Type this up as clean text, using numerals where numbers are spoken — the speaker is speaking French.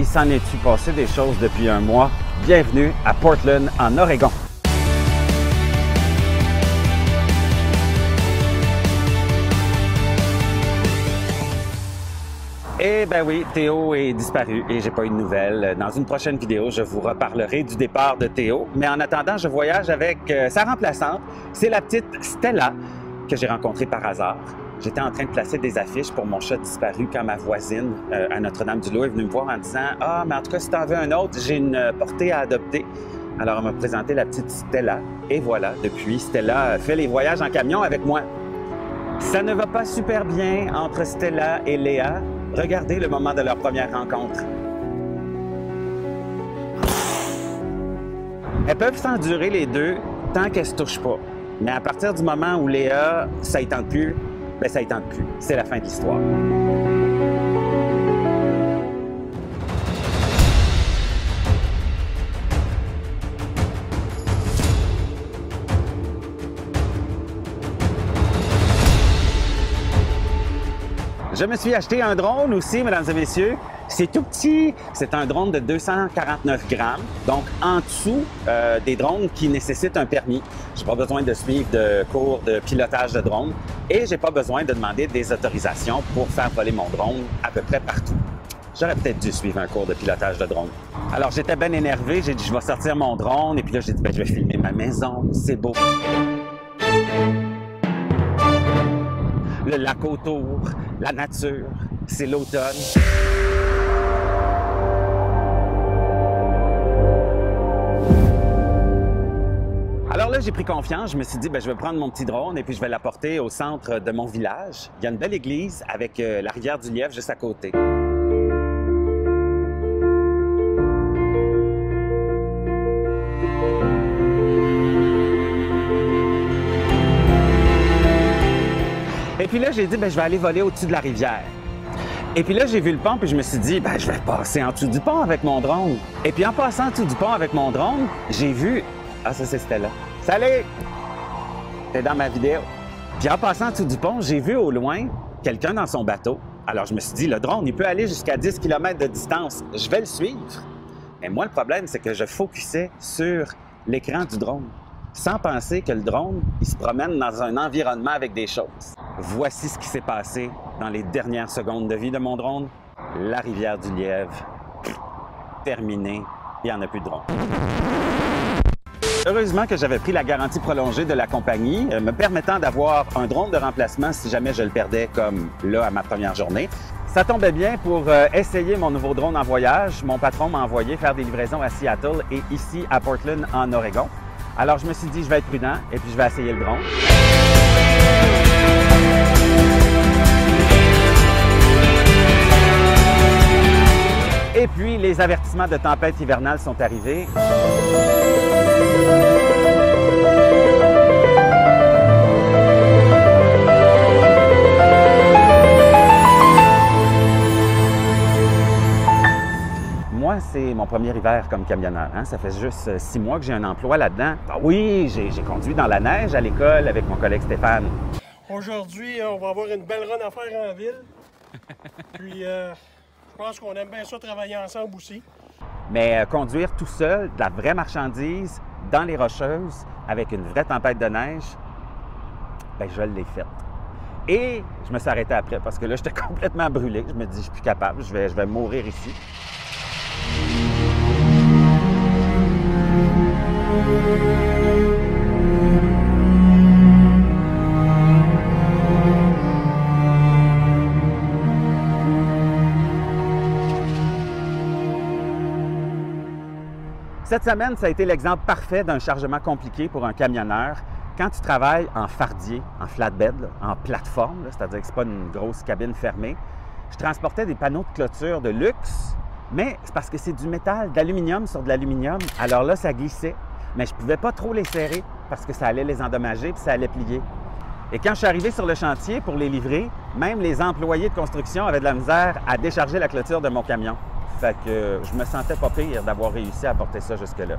il s'en est-tu passé des choses depuis un mois? Bienvenue à Portland, en Oregon. Eh ben oui, Théo est disparu et j'ai pas eu de nouvelles. Dans une prochaine vidéo, je vous reparlerai du départ de Théo. Mais en attendant, je voyage avec sa remplaçante. C'est la petite Stella que j'ai rencontrée par hasard. J'étais en train de placer des affiches pour mon chat disparu quand ma voisine à Notre-Dame-du-Lot est venue me voir en disant « Ah, mais en tout cas, si t'en veux un autre, j'ai une portée à adopter. » Alors, elle m'a présenté la petite Stella. Et voilà, depuis, Stella fait les voyages en camion avec moi. Ça ne va pas super bien entre Stella et Léa. Regardez le moment de leur première rencontre. Elles peuvent s'endurer les deux tant qu'elles se touchent pas. Mais à partir du moment où Léa, ça y tente plus, ben ça y tente plus. C'est la fin de l'histoire. Je me suis acheté un drone aussi, mesdames et messieurs. C'est tout petit. C'est un drone de 249 grammes. Donc, en dessous des drones qui nécessitent un permis. J'ai pas besoin de suivre de cours de pilotage de drone et j'ai pas besoin de demander des autorisations pour faire voler mon drone à peu près partout. J'aurais peut-être dû suivre un cours de pilotage de drone. Alors, j'étais bien énervé. J'ai dit, je vais sortir mon drone. Et puis là, j'ai dit, ben, je vais filmer ma maison. C'est beau. Le lac autour, la nature, c'est l'automne. Alors là, j'ai pris confiance. Je me suis dit, ben, je vais prendre mon petit drone et puis je vais l'apporter au centre de mon village. Il y a une belle église avec la rivière du Lièvre juste à côté. Et puis là, j'ai dit, ben, je vais aller voler au-dessus de la rivière. Et puis là, j'ai vu le pont, puis je me suis dit, ben, je vais passer en dessous du pont avec mon drone. Et puis en passant en dessous du pont avec mon drone, j'ai vu... Ah, ça, c'est Stella. Salut! T'es dans ma vidéo. Puis en passant en dessous du pont, j'ai vu au loin quelqu'un dans son bateau. Alors je me suis dit, le drone, il peut aller jusqu'à 10 km de distance. Je vais le suivre. Mais moi, le problème, c'est que je focusais sur l'écran du drone, sans penser que le drone, il se promène dans un environnement avec des choses. Voici ce qui s'est passé dans les dernières secondes de vie de mon drone. La rivière du Lièvre, terminée, il n'y en a plus de drone. Heureusement que j'avais pris la garantie prolongée de la compagnie, me permettant d'avoir un drone de remplacement si jamais je le perdais comme là à ma première journée. Ça tombait bien pour essayer mon nouveau drone en voyage. Mon patron m'a envoyé faire des livraisons à Seattle et ici à Portland, en Oregon. Alors, je me suis dit, je vais être prudent et puis je vais essayer le drone. Et puis, les avertissements de tempête hivernale sont arrivés. Moi, c'est mon premier hiver comme camionneur. Hein? Ça fait juste 6 mois que j'ai un emploi là-dedans. Ah oui, j'ai conduit dans la neige à l'école avec mon collègue Stéphane. Aujourd'hui, on va avoir une belle run à faire en ville. Puis, je pense qu'on aime bien ça travailler ensemble aussi. Mais conduire tout seul, de la vraie marchandise, dans les Rocheuses, avec une vraie tempête de neige, ben je l'ai faite. Et je me suis arrêté après parce que là, j'étais complètement brûlé. Je me dis, je suis plus capable, je vais mourir ici. Cette semaine, ça a été l'exemple parfait d'un chargement compliqué pour un camionneur. Quand tu travailles en fardier, en flatbed, là, en plateforme, c'est-à-dire que ce n'est pas une grosse cabine fermée, je transportais des panneaux de clôture de luxe, mais c'est parce que c'est du métal, d'aluminium sur de l'aluminium. Alors là, ça glissait, mais je ne pouvais pas trop les serrer parce que ça allait les endommager puis ça allait plier. Et quand je suis arrivé sur le chantier pour les livrer, même les employés de construction avaient de la misère à décharger la clôture de mon camion. Fait que je me sentais pas pire d'avoir réussi à porter ça jusque-là.